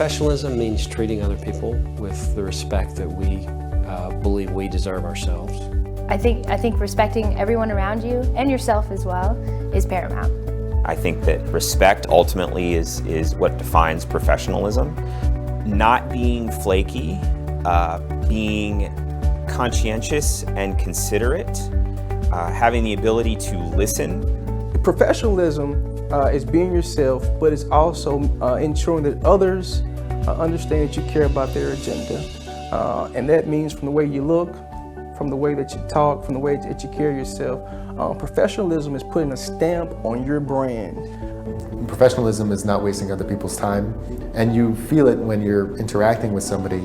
Professionalism means treating other people with the respect that we believe we deserve ourselves. I think respecting everyone around you and yourself as well is paramount. I think that respect ultimately is what defines professionalism. Not being flaky, being conscientious and considerate, having the ability to listen. Professionalism is being yourself, but it's also ensuring that others understand that you care about their agenda. And that means from the way you look, from the way that you talk, from the way that you carry yourself. Professionalism is putting a stamp on your brand. Professionalism is not wasting other people's time, and you feel it when you're interacting with somebody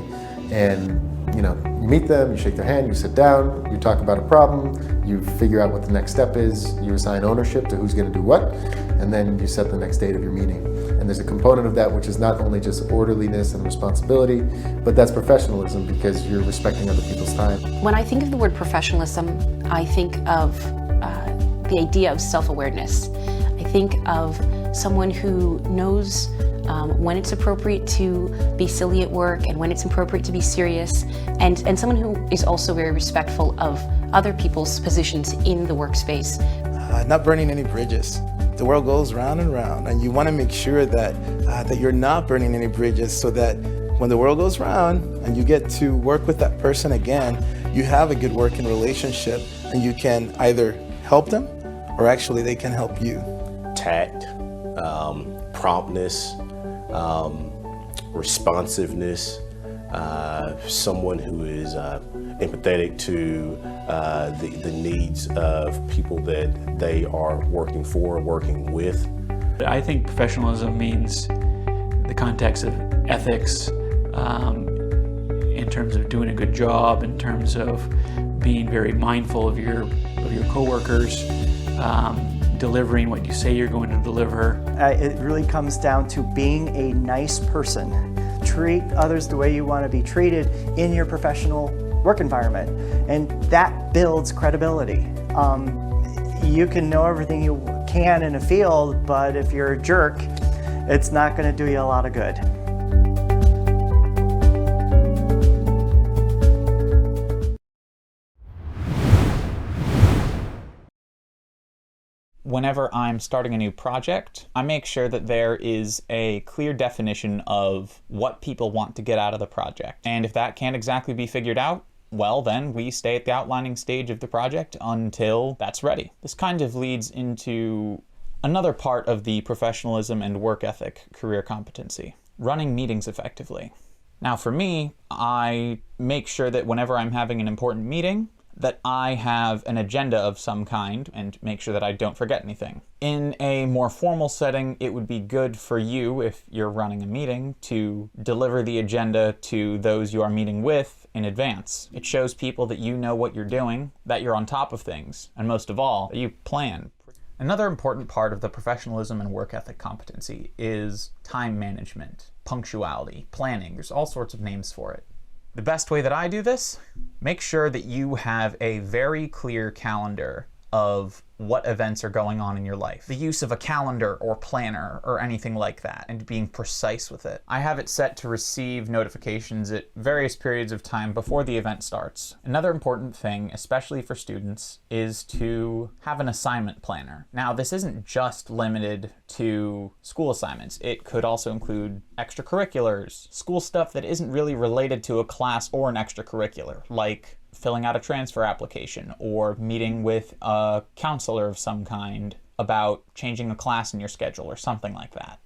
and you meet them, you shake their hand, you sit down, you talk about a problem, you figure out what the next step is, you assign ownership to who's going to do what, and then you set the next date of your meeting. And there's a component of that which is not only just orderliness and responsibility, but that's professionalism because you're respecting other people's time. When I think of the word professionalism, I think of the idea of self-awareness. I think of someone who knows when it's appropriate to be silly at work and when it's appropriate to be serious, and someone who is also very respectful of other people's positions in the workspace. Not burning any bridges. The world goes round and round, and you want to make sure that that you're not burning any bridges, so that when the world goes round and you get to work with that person again, you have a good working relationship, and you can either help them or actually they can help you. Tact, promptness, responsiveness, someone who is empathetic to the needs of people that they are working for, working with. I think professionalism means the context of ethics, in terms of doing a good job, in terms of being very mindful of your coworkers, delivering what you say you're going to deliver. It really comes down to being a nice person. Treat others the way you want to be treated in your professional work environment, and that builds credibility. You can know everything you can in a field, but if you're a jerk, it's not going to do you a lot of good. Whenever I'm starting a new project, I make sure that there is a clear definition of what people want to get out of the project. And if that can't exactly be figured out, well, then we stay at the outlining stage of the project until that's ready. This kind of leads into another part of the professionalism and work ethic career competency: running meetings effectively. Now for me, I make sure that whenever I'm having an important meeting, that I have an agenda of some kind and make sure that I don't forget anything. In a more formal setting, it would be good for you, if you're running a meeting, to deliver the agenda to those you are meeting with in advance. It shows people that you know what you're doing, that you're on top of things, and most of all, that you plan. Another important part of the professionalism and work ethic competency is time management, punctuality, planning. There's all sorts of names for it. The best way that I do this, make sure that you have a very clear calendar of what events are going on in your life. The use of a calendar or planner or anything like that, and being precise with it. I have it set to receive notifications at various periods of time before the event starts. Another important thing, especially for students, is to have an assignment planner. Now, this isn't just limited to school assignments. It could also include extracurriculars, school stuff that isn't really related to a class or an extracurricular, like filling out a transfer application or meeting with a counselor of some kind about changing a class in your schedule or something like that.